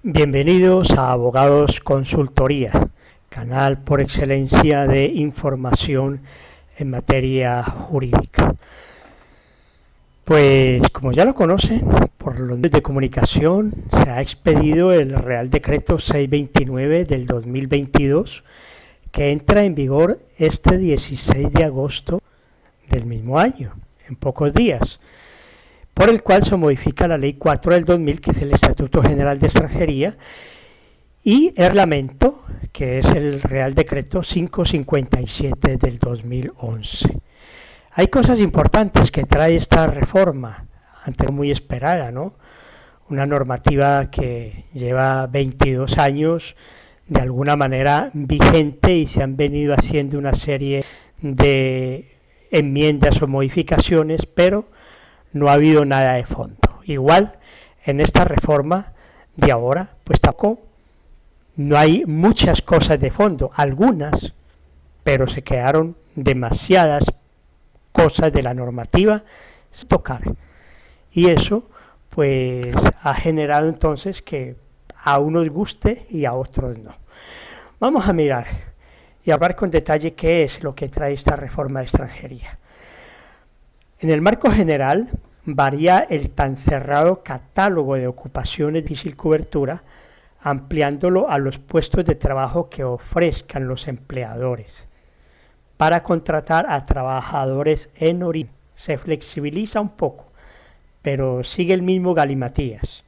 Bienvenidos a Abogados Consultoría, canal por excelencia de información en materia jurídica. Pues como ya lo conocen, por los medios de comunicación se ha expedido el Real Decreto 629 del 2022 que entra en vigor este 16 de agosto del mismo año, en pocos días, por el cual se modifica la Ley 4 del 2000, que es el Estatuto General de Extranjería, y el reglamento, que es el Real Decreto 557 del 2011. Hay cosas importantes que trae esta reforma, antes muy esperada, ¿no? Una normativa que lleva 22 años de alguna manera vigente y se han venido haciendo una serie de enmiendas o modificaciones, pero no ha habido nada de fondo. Igual en esta reforma de ahora, pues tampoco no hay muchas cosas de fondo, algunas, pero se quedaron demasiadas cosas de la normativa sin tocar. Y eso pues ha generado entonces que a unos guste y a otros no. Vamos a mirar y hablar con detalle qué es lo que trae esta reforma de extranjería. En el marco general, varía el tan cerrado catálogo de ocupaciones de difícil cobertura, ampliándolo a los puestos de trabajo que ofrezcan los empleadores para contratar a trabajadores en origen. Se flexibiliza un poco, pero sigue el mismo galimatías.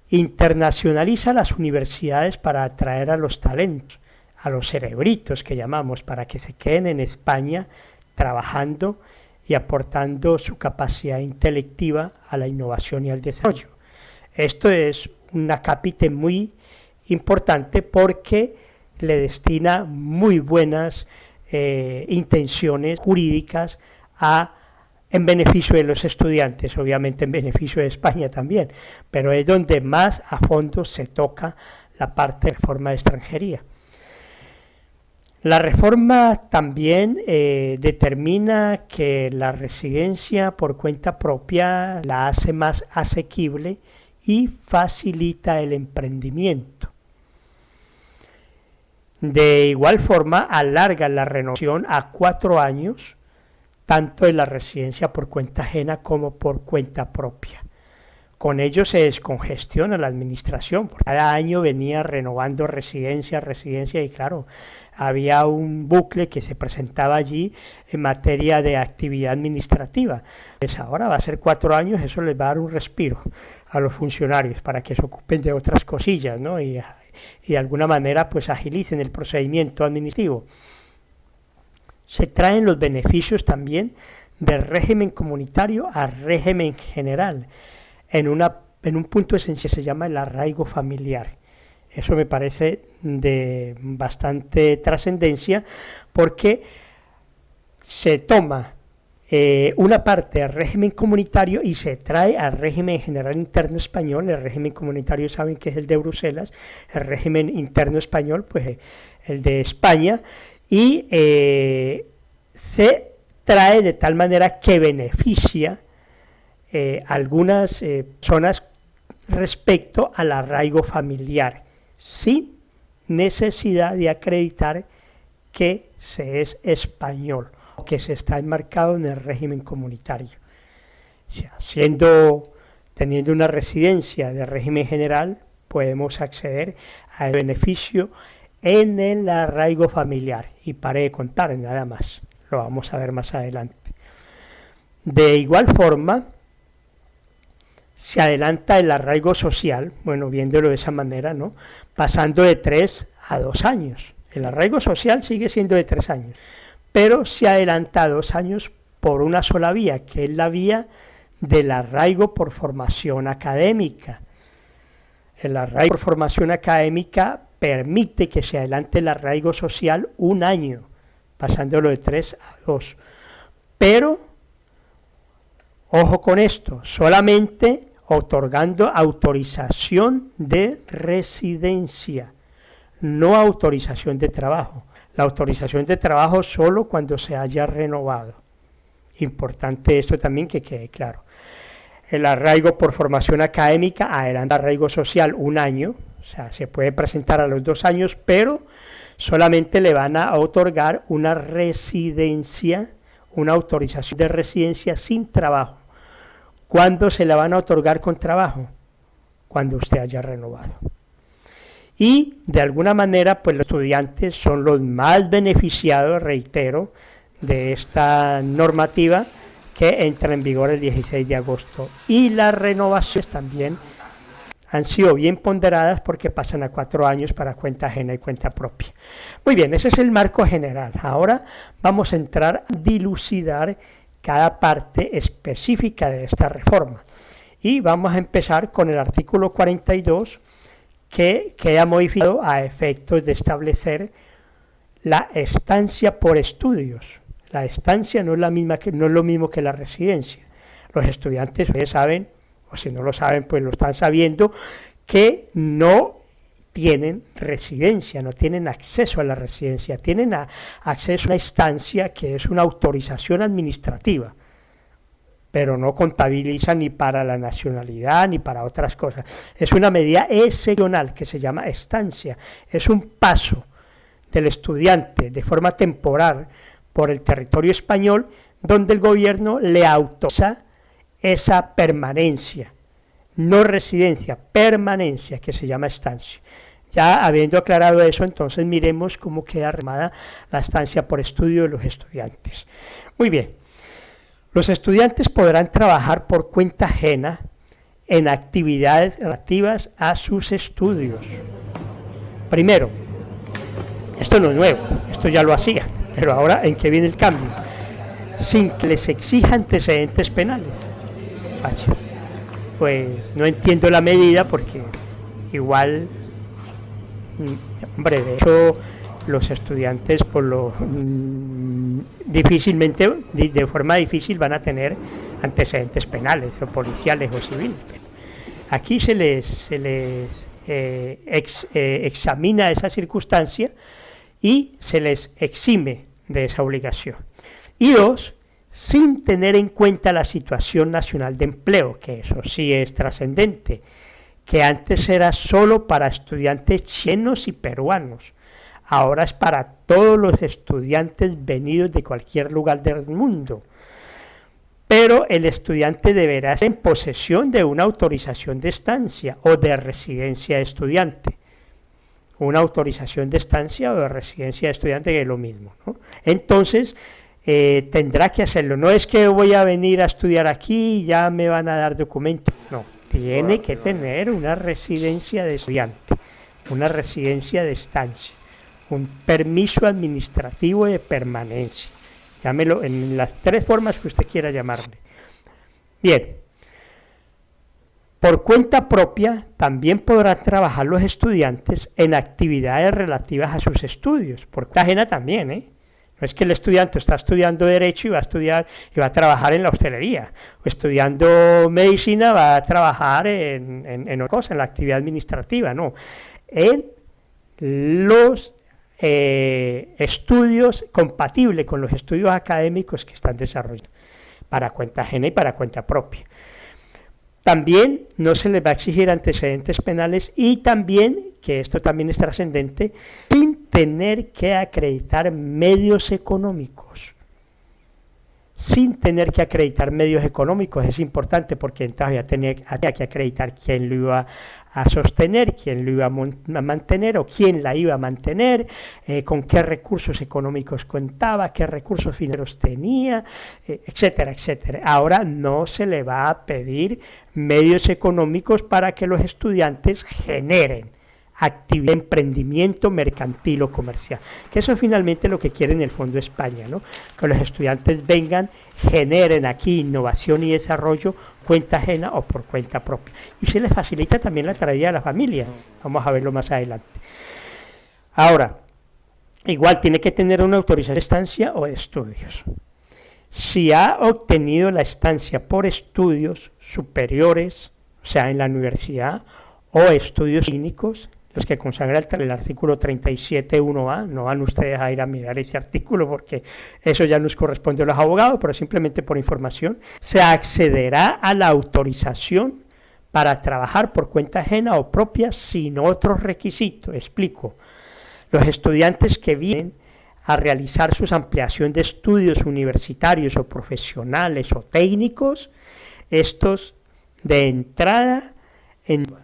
Internacionaliza las universidades para atraer a los talentos, a los cerebritos que llamamos, para que se queden en España trabajando y aportando su capacidad intelectiva a la innovación y al desarrollo. Esto es un acápite muy importante porque le destina muy buenas intenciones jurídicas en beneficio de los estudiantes, obviamente en beneficio de España también, pero es donde más a fondo se toca la parte de reforma de extranjería. La reforma también determina que la residencia por cuenta propia la hace más asequible y facilita el emprendimiento. De igual forma, alarga la renovación a 4 años, tanto de la residencia por cuenta ajena como por cuenta propia. Con ello se descongestiona la administración, porque cada año venía renovando residencia, y claro, había un bucle que se presentaba allí en materia de actividad administrativa. Pues ahora va a ser 4 años, eso les va a dar un respiro a los funcionarios para que se ocupen de otras cosillas, ¿no? Y de alguna manera pues agilicen el procedimiento administrativo. Se traen los beneficios también del régimen comunitario al régimen general, en un punto esencial se llama el arraigo familiar. Eso me parece de bastante trascendencia porque se toma una parte del régimen comunitario y se trae al régimen general interno español. El régimen comunitario saben que es el de Bruselas, el régimen interno español pues el de España, y se trae de tal manera que beneficia algunas zonas respecto al arraigo familiar, sin necesidad de acreditar que se es español o que se está enmarcado en el régimen comunitario. O sea, teniendo una residencia de régimen general, podemos acceder al beneficio en el arraigo familiar. Y paré de contar, nada más. Lo vamos a ver más adelante. De igual forma, se adelanta el arraigo social, bueno, viéndolo de esa manera, ¿no? Pasando de 3 a 2 años. El arraigo social sigue siendo de 3 años, pero se adelanta a 2 años por una sola vía, que es la vía del arraigo por formación académica. El arraigo por formación académica permite que se adelante el arraigo social 1 año, pasándolo de 3 a 2. Pero, ojo con esto, solamente otorgando autorización de residencia, no autorización de trabajo. La autorización de trabajo solo cuando se haya renovado. Importante esto también que quede claro. El arraigo por formación académica, adelante arraigo social 1 año, o sea, se puede presentar a los 2 años, pero solamente le van a otorgar una residencia, una autorización de residencia sin trabajo. ¿Cuándo se la van a otorgar con trabajo? Cuando usted haya renovado. Y de alguna manera, pues los estudiantes son los más beneficiados, reitero, de esta normativa que entra en vigor el 16 de agosto. Y las renovaciones también han sido bien ponderadas porque pasan a 4 años para cuenta ajena y cuenta propia. Muy bien, ese es el marco general. Ahora vamos a entrar a dilucidar cada parte específica de esta reforma. Y vamos a empezar con el artículo 42, que queda modificado a efectos de establecer la estancia por estudios. La estancia no es lo mismo que la residencia. Los estudiantes, ustedes saben, o si no lo saben, pues lo están sabiendo, que no tienen residencia, no tienen acceso a la residencia, tienen acceso a una estancia que es una autorización administrativa, pero no contabiliza ni para la nacionalidad ni para otras cosas. Es una medida excepcional que se llama estancia, es un paso del estudiante de forma temporal por el territorio español, donde el gobierno le autoriza esa permanencia, no residencia, permanencia, que se llama estancia. Ya habiendo aclarado eso, entonces miremos cómo queda remada la estancia por estudio de los estudiantes. Muy bien, los estudiantes podrán trabajar por cuenta ajena en actividades relativas a sus estudios. Primero, esto no es nuevo, esto ya lo hacían, pero ahora ¿en qué viene el cambio? Sin que les exija antecedentes penales. Vaya, pues no entiendo la medida porque igual, hombre, de hecho los estudiantes difícilmente, de forma difícil van a tener antecedentes penales o policiales o civiles. Aquí se les examina esa circunstancia y se les exime de esa obligación. Y 2, sin tener en cuenta la situación nacional de empleo, que eso sí es trascendente, que antes era solo para estudiantes chilenos y peruanos, ahora es para todos los estudiantes venidos de cualquier lugar del mundo. Pero el estudiante deberá estar en posesión de una autorización de estancia o de residencia de estudiante. Una autorización de estancia o de residencia de estudiante, que es lo mismo, ¿no? Entonces, tendrá que hacerlo. No es que voy a venir a estudiar aquí y ya me van a dar documentos. No, tiene que tener una residencia de estudiante, una residencia de estancia, un permiso administrativo de permanencia. Llámelo en las 3 formas que usted quiera llamarle. Bien. Por cuenta propia, también podrán trabajar los estudiantes en actividades relativas a sus estudios. Por cuenta ajena también, ¿eh? No es que el estudiante está estudiando Derecho y va a estudiar y va a trabajar en la hostelería, o estudiando Medicina va a trabajar en otra cosa, en la actividad administrativa, no. En los estudios compatibles con los estudios académicos que están desarrollando, para cuenta ajena y para cuenta propia. También no se les va a exigir antecedentes penales y también, que esto también es trascendente, sin tener que acreditar medios económicos. Sin tener que acreditar medios económicos es importante porque entonces ya tenía que acreditar quién lo iba a sostener, quién lo iba a mantener o quién la iba a mantener, con qué recursos económicos contaba, qué recursos financieros tenía, etcétera, etcétera. Ahora no se le va a pedir medios económicos para que los estudiantes generen actividad, emprendimiento mercantil o comercial, que eso es finalmente lo que quiere en el Fondo España, ¿no? Que los estudiantes vengan, generen aquí innovación y desarrollo, cuenta ajena o por cuenta propia, y se les facilita también la traída a la familia. Vamos a verlo más adelante. Ahora, igual tiene que tener una autorización de estancia o de estudios. Si ha obtenido la estancia por estudios superiores, o sea, en la universidad, o estudios clínicos, los que consagran el artículo 37.1a, no van ustedes a ir a mirar ese artículo porque eso ya nos corresponde a los abogados, pero simplemente por información, se accederá a la autorización para trabajar por cuenta ajena o propia sin otros requisitos. Explico. Los estudiantes que vienen a realizar su ampliación de estudios universitarios o profesionales o técnicos, estos de entrada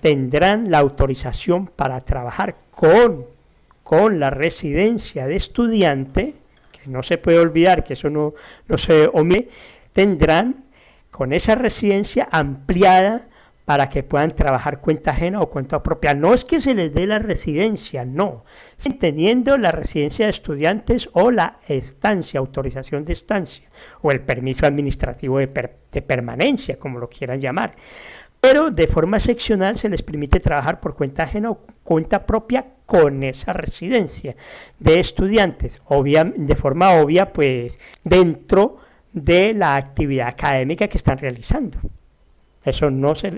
tendrán la autorización para trabajar con la residencia de estudiante, que no se puede olvidar que eso no se omite, tendrán con esa residencia ampliada para que puedan trabajar cuenta ajena o cuenta propia. No es que se les dé la residencia, no, teniendo la residencia de estudiantes o la estancia, autorización de estancia, o el permiso administrativo de permanencia, como lo quieran llamar. Pero de forma excepcional se les permite trabajar por cuenta ajena o cuenta propia con esa residencia de estudiantes, de forma obvia, pues dentro de la actividad académica que están realizando. Eso no se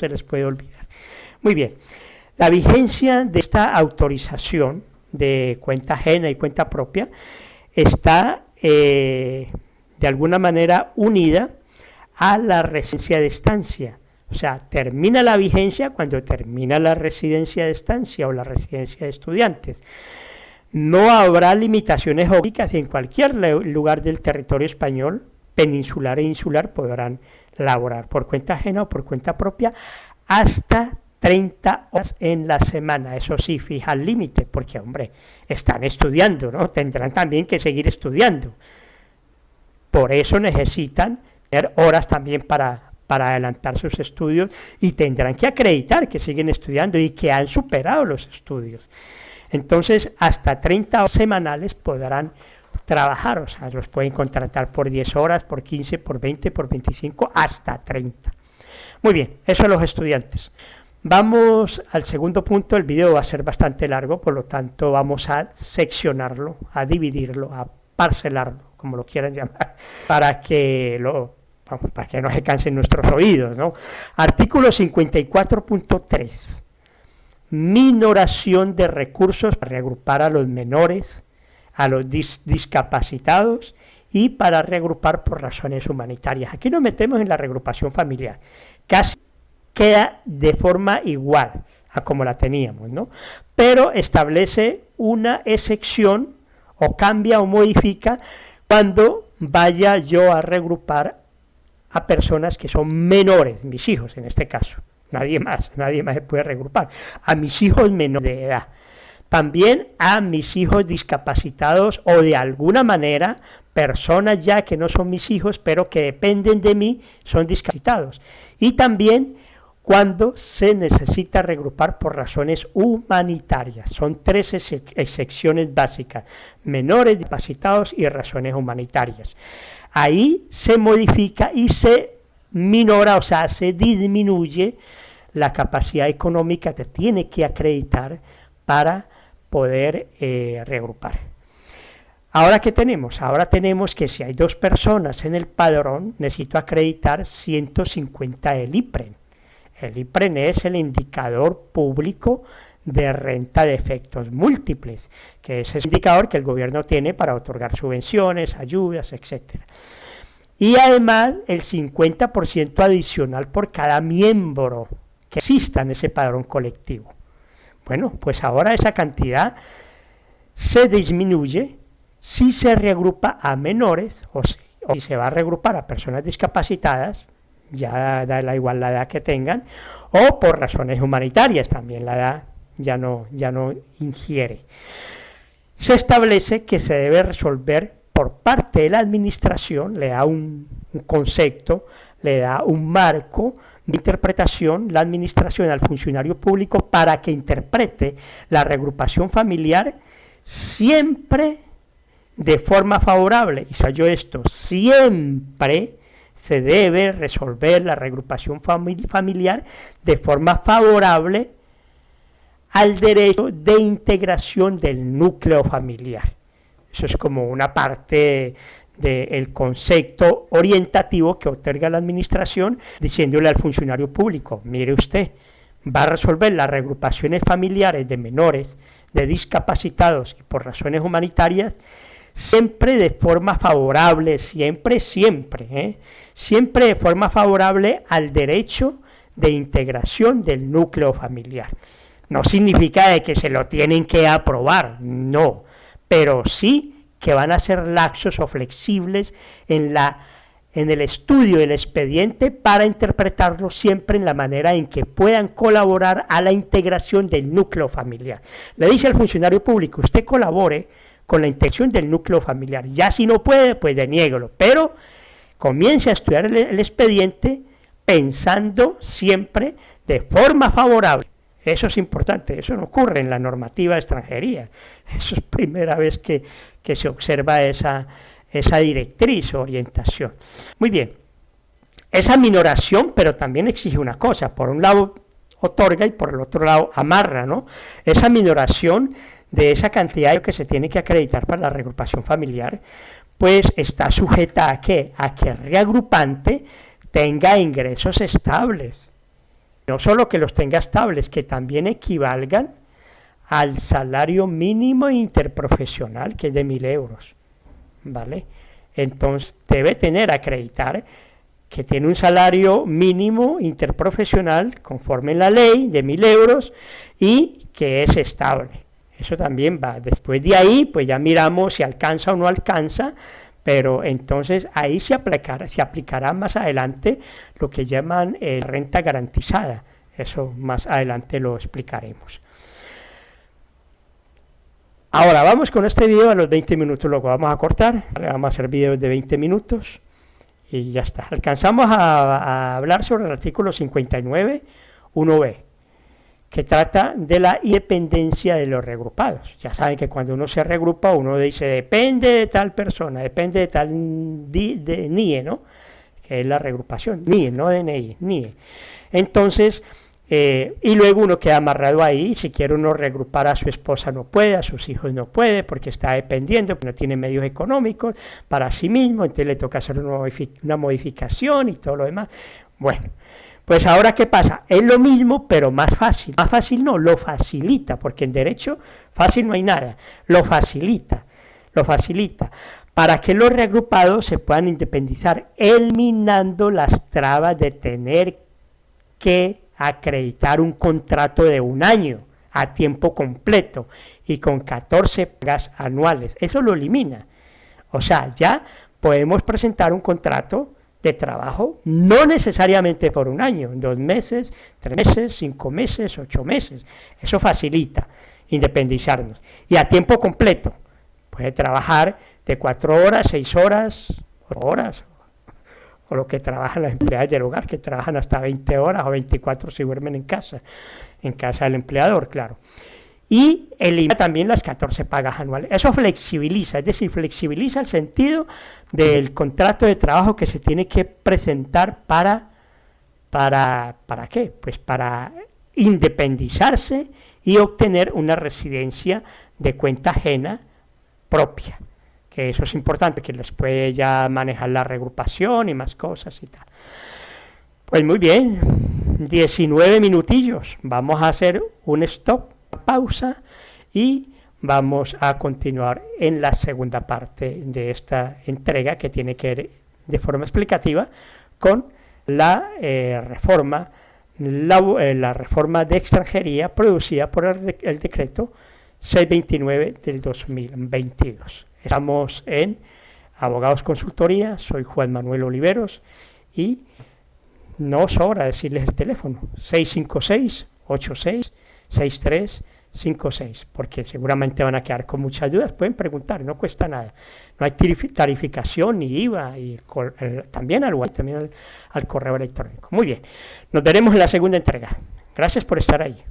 les puede olvidar. Muy bien, la vigencia de esta autorización de cuenta ajena y cuenta propia está de alguna manera unida a la residencia de estancia. O sea, termina la vigencia cuando termina la residencia de estancia o la residencia de estudiantes. No habrá limitaciones geográficas y en cualquier lugar del territorio español, peninsular e insular, podrán laborar por cuenta ajena o por cuenta propia hasta 30 horas en la semana. Eso sí, fija el límite, porque, hombre, están estudiando, ¿no? Tendrán también que seguir estudiando. Por eso necesitan tener horas también para adelantar sus estudios y tendrán que acreditar que siguen estudiando y que han superado los estudios. Entonces, hasta 30 horas semanales podrán trabajar, o sea, los pueden contratar por 10 horas, por 15, por 20, por 25, hasta 30. Muy bien, eso los estudiantes. Vamos al segundo punto. El video va a ser bastante largo, por lo tanto vamos a seccionarlo, a dividirlo, a parcelarlo, como lo quieran llamar, para que no se cansen nuestros oídos, ¿no? Artículo 54.3. Minoración de recursos para reagrupar a los menores, a los discapacitados y para reagrupar por razones humanitarias. Aquí nos metemos en la reagrupación familiar. Casi queda de forma igual a como la teníamos, ¿no? Pero establece una excepción o cambia o modifica cuando vaya yo a reagrupar a personas que son menores, mis hijos en este caso. Nadie más se puede reagrupar. A mis hijos menores de edad. También a mis hijos discapacitados o de alguna manera personas ya que no son mis hijos pero que dependen de mí, son discapacitados. Y también cuando se necesita reagrupar por razones humanitarias. Son 3 excepciones básicas: menores, discapacitados y razones humanitarias. Ahí se modifica y se minora, o sea, se disminuye la capacidad económica que tiene que acreditar para poder reagrupar. ¿Ahora qué tenemos? Ahora tenemos que si hay 2 personas en el padrón, necesito acreditar 150 del IPREN. El IPREN es el indicador público de renta de efectos múltiples, que es ese indicador que el gobierno tiene para otorgar subvenciones, ayudas, etc. Y además el 50% adicional por cada miembro que exista en ese padrón colectivo. Bueno, pues ahora esa cantidad se disminuye si se reagrupa a menores o si se va a reagrupar a personas discapacitadas, ya da igual la edad que tengan, o por razones humanitarias, también la edad ya no ingiere. Se establece que se debe resolver por parte de la administración, le da un concepto, le da un marco de interpretación, la administración al funcionario público para que interprete la reagrupación familiar siempre de forma favorable. Y soy yo esto, siempre se debe resolver la reagrupación familiar de forma favorable al derecho de integración del núcleo familiar. Eso es como una parte del concepto orientativo que otorga la administración, diciéndole al funcionario público: mire usted, va a resolver las reagrupaciones familiares de menores, de discapacitados y por razones humanitarias, siempre de forma favorable, siempre de forma favorable al derecho de integración del núcleo familiar. No significa de que se lo tienen que aprobar, no, pero sí que van a ser laxos o flexibles en el estudio del expediente para interpretarlo siempre en la manera en que puedan colaborar a la integración del núcleo familiar. Le dice al funcionario público, usted colabore con la integración del núcleo familiar, ya si no puede, pues deniéguelo, pero comience a estudiar el expediente pensando siempre de forma favorable. Eso es importante, eso no ocurre en la normativa de extranjería, eso es primera vez que se observa esa directriz o orientación. Muy bien, esa minoración, pero también exige una cosa, por un lado otorga y por el otro lado amarra, ¿no? Esa minoración de esa cantidad que se tiene que acreditar para la reagrupación familiar, pues está sujeta ¿a qué? A que el reagrupante tenga ingresos estables. No solo que los tenga estables, que también equivalgan al salario mínimo interprofesional, que es de 1.000 euros, ¿vale? Entonces debe acreditar que tiene un salario mínimo interprofesional conforme la ley de 1.000 euros y que es estable. Eso también va. Después de ahí, pues ya miramos si alcanza o no alcanza, pero entonces ahí se aplicará más adelante lo que llaman renta garantizada. Eso más adelante lo explicaremos. Ahora vamos con este video a los 20 minutos, luego vamos a cortar, vamos a hacer videos de 20 minutos y ya está. Alcanzamos a hablar sobre el artículo 59, 1b, que trata de la independencia de los reagrupados. Ya saben que cuando uno se reagrupa, uno dice, depende de tal persona, depende de tal de NIE, ¿no? Que es la reagrupación, NIE, no DNI, NIE. Entonces, y luego uno queda amarrado ahí, si quiere uno reagrupar a su esposa no puede, a sus hijos no puede, porque está dependiendo, porque no tiene medios económicos para sí mismo, entonces le toca hacer una modificación y todo lo demás. Bueno, pues ahora, ¿qué pasa? Es lo mismo, pero más fácil. Más fácil no, lo facilita, porque en derecho fácil no hay nada. Lo facilita, para que los reagrupados se puedan independizar, eliminando las trabas de tener que acreditar un contrato de 1 año a tiempo completo y con 14 pagas anuales. Eso lo elimina. O sea, ya podemos presentar un contrato de trabajo, no necesariamente por 1 año, 2 meses, 3 meses, 5 meses, 8 meses. Eso facilita independizarnos. Y a tiempo completo. Puede trabajar de 4 horas, 6 horas, 8 horas, o lo que trabajan las empleadas del hogar, que trabajan hasta 20 horas o 24 si duermen en casa del empleador, claro. Y elimina también las 14 pagas anuales. Eso flexibiliza, es decir, flexibiliza el sentido del contrato de trabajo que se tiene que presentar ¿para qué? Pues para independizarse y obtener una residencia de cuenta ajena propia, que eso es importante, que les puede ya manejar la reagrupación y más cosas y tal. Pues muy bien, 19 minutillos, vamos a hacer un stop, pausa, y vamos a continuar en la segunda parte de esta entrega, que tiene que ver de forma explicativa con la reforma de extranjería producida por el decreto 629 del 2022. Estamos en Abogados Consultoría, soy Juan Manuel Oliveros y no sobra decirles el teléfono, 656-86-6356, porque seguramente van a quedar con muchas dudas, pueden preguntar, no cuesta nada, no hay tarificación ni IVA, y también al correo electrónico. Muy bien, nos veremos en la segunda entrega. Gracias por estar ahí.